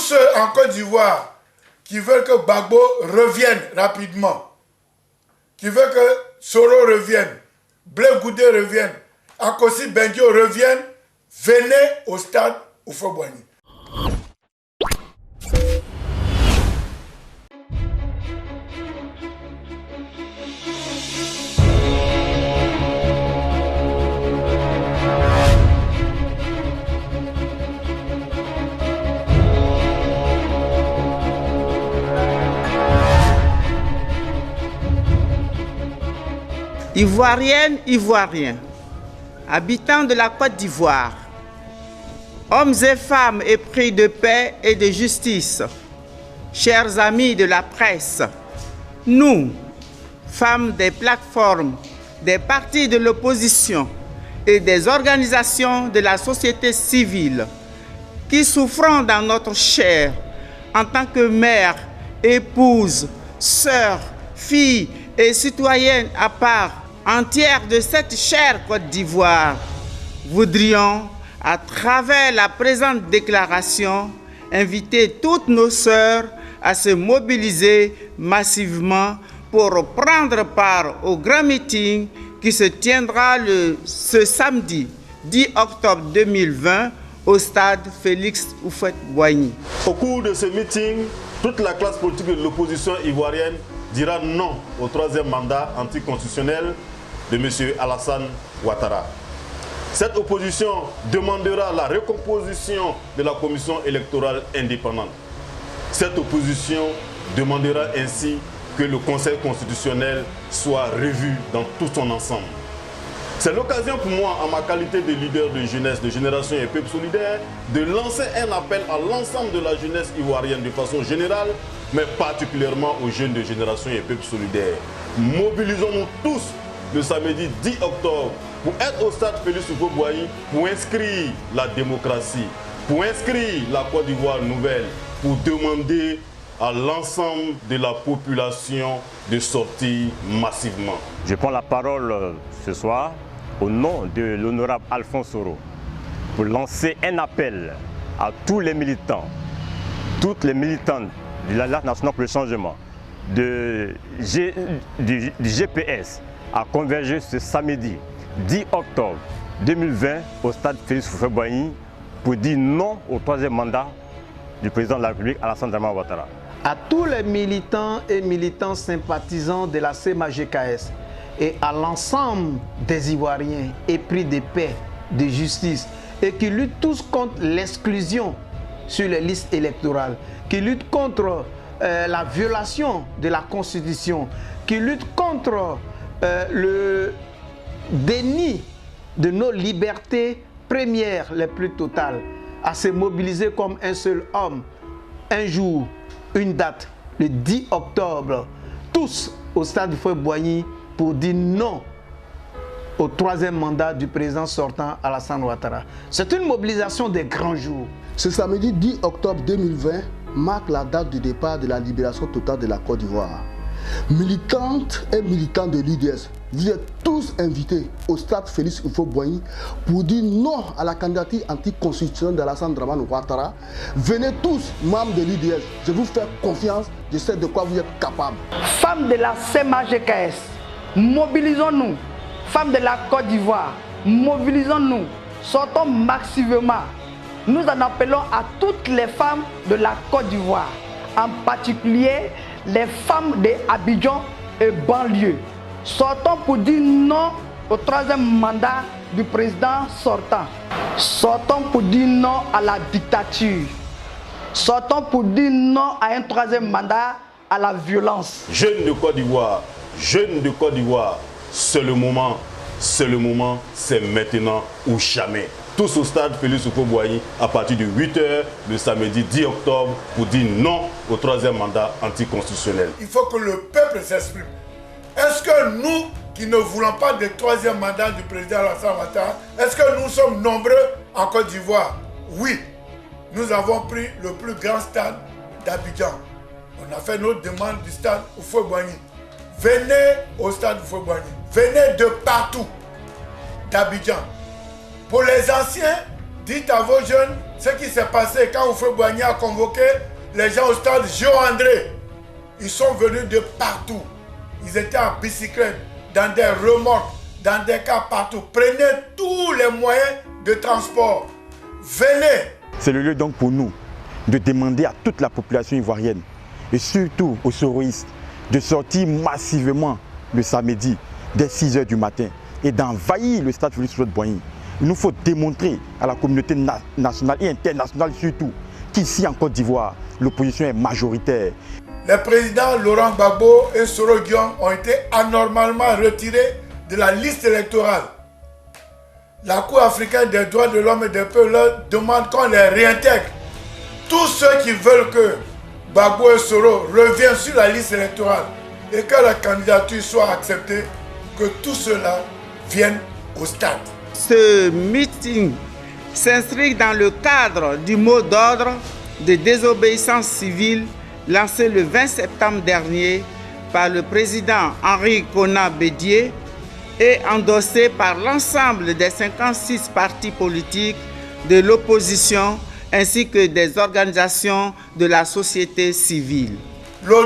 ceux en Côte d'Ivoire qui veulent que Gbagbo revienne rapidement, qui veulent que Soro revienne, Blé Goudé revienne, Akossi Bendio revienne, venez au stade Houphouët-Boigny. Ivoiriennes, Ivoiriens, habitants de la Côte d'Ivoire, hommes et femmes épris de paix et de justice, chers amis de la presse, nous, femmes des plateformes, des partis de l'opposition et des organisations de la société civile, qui souffrons dans notre chair en tant que mères, épouses, sœurs, filles et citoyennes à part entière de cette chère Côte d'Ivoire, voudrions, à travers la présente déclaration, inviter toutes nos sœurs à se mobiliser massivement pour prendre part au grand meeting qui se tiendra ce samedi 10 octobre 2020 au stade Félix Houphouët-Boigny. Au cours de ce meeting, toute la classe politique de l'opposition ivoirienne dira non au troisième mandat anticonstitutionnel de M. Alassane Ouattara. Cette opposition demandera la recomposition de la commission électorale indépendante. Cette opposition demandera ainsi que le Conseil constitutionnel soit revu dans tout son ensemble. C'est l'occasion pour moi, en ma qualité de leader de jeunesse, de Génération et Peuple Solidaire, de lancer un appel à l'ensemble de la jeunesse ivoirienne de façon générale, mais particulièrement aux jeunes de Génération et Peuple Solidaire. Mobilisons-nous tous le samedi 10 octobre pour être au stade Félix Houphouët-Boigny, pour inscrire la démocratie, pour inscrire la Côte d'Ivoire nouvelle, pour demander à l'ensemble de la population de sortir massivement. Je prends la parole ce soir au nom de l'honorable Alphonse Soro pour lancer un appel à tous les militants, toutes les militantes de l'Alliance nationale pour le changement, du GPS, à converger ce samedi 10 octobre 2020 au stade Félix Houphouët-Boigny pour dire non au troisième mandat du président de la République, Alassane Ouattara. À tous les militants et militants sympathisants de la CMA-GKS et à l'ensemble des Ivoiriens épris de paix, de justice et qui luttent tous contre l'exclusion sur les listes électorales, qui luttent contre la violation de la Constitution, qui luttent contre le déni de nos libertés premières les plus totales, à se mobiliser comme un seul homme, un jour, une date, le 10 octobre, tous au stade Houphouët-Boigny pour dire non au troisième mandat du président sortant Alassane Ouattara. C'est une mobilisation des grands jours. Ce samedi 10 octobre 2020 marque la date du départ de la libération totale de la Côte d'Ivoire. Militantes et militants de l'UDS, vous êtes tous invités au stade Félix Houphouët-Boigny pour dire non à la candidature anticonstitutionnelle d'Alassane Ouattara. Venez tous, membres de l'UDS, je vous fais confiance, je sais de quoi vous êtes capables. Femmes de la CMA-GKS, mobilisons-nous. Femmes de la Côte d'Ivoire, mobilisons-nous. Sortons massivement. Nous en appelons à toutes les femmes de la Côte d'Ivoire, en particulier les femmes d'Abidjan et banlieue. Sortons pour dire non au troisième mandat du président sortant. Sortons pour dire non à la dictature. Sortons pour dire non à un troisième mandat, à la violence. Jeunes de Côte d'Ivoire, c'est le moment, c'est maintenant ou jamais. Tous au stade Félix Houphouët-Boigny à partir de 8 h le samedi 10 octobre pour dire non au troisième mandat anticonstitutionnel. Il faut que le peuple s'exprime. Est-ce que nous, qui ne voulons pas de troisième mandat du président Alassane Ouattara, est-ce que nous sommes nombreux en Côte d'Ivoire? Oui, nous avons pris le plus grand stade d'Abidjan. On a fait notre demande du stade Houphouët-Boigny. Venez au stade Houphouët-Boigny. Venez de partout d'Abidjan. Pour les anciens, dites à vos jeunes, ce qui s'est passé quand Houphouët-Boigny a convoqué les gens au stade Jean-André. Ils sont venus de partout. Ils étaient en bicyclette, dans des remorques, dans des cars partout. Prenez tous les moyens de transport. Venez. C'est le lieu donc pour nous de demander à toute la population ivoirienne et surtout aux soroïstes de sortir massivement le samedi dès 6 h du matin et d'envahir le stade Félix Houphouët-Boigny. Il nous faut démontrer à la communauté nationale et internationale surtout qu'ici en Côte d'Ivoire, l'opposition est majoritaire. Les présidents Laurent Gbagbo et Soro Guillaume ont été anormalement retirés de la liste électorale. La Cour africaine des droits de l'homme et des peuples leur demande qu'on les réintègre. Tous ceux qui veulent que Gbagbo et Soro reviennent sur la liste électorale et que la candidature soit acceptée, que tous ceux-là viennent au stade. Ce meeting s'inscrit dans le cadre du mot d'ordre de désobéissance civile lancé le 20 septembre dernier par le président Henri Konan Bédié et endossé par l'ensemble des 56 partis politiques de l'opposition ainsi que des organisations de la société civile.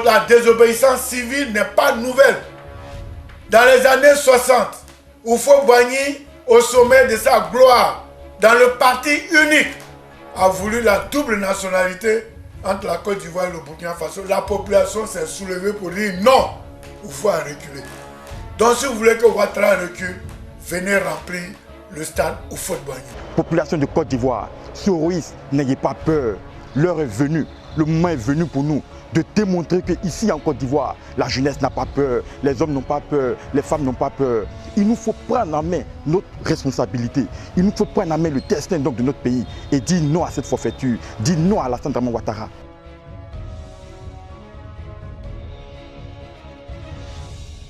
La désobéissance civile n'est pas nouvelle. Dans les années 60, Houphouët-Boigny, au sommet de sa gloire, dans le parti unique, a voulu la double nationalité entre la Côte d'Ivoire et le Burkina Faso. La population s'est soulevée pour dire non, il faut reculer. Donc si vous voulez que Ouattara recule, venez remplir le stade Houphouët-Boigny. Population de Côte d'Ivoire, soroïstes, n'ayez pas peur. L'heure est venue, le moment est venu pour nous de démontrer qu'ici en Côte d'Ivoire, la jeunesse n'a pas peur, les hommes n'ont pas peur, les femmes n'ont pas peur. Il nous faut prendre en main notre responsabilité. Il nous faut prendre en main le destin donc de notre pays et dire non à cette forfaiture, dire non à Alassane Dramane Ouattara.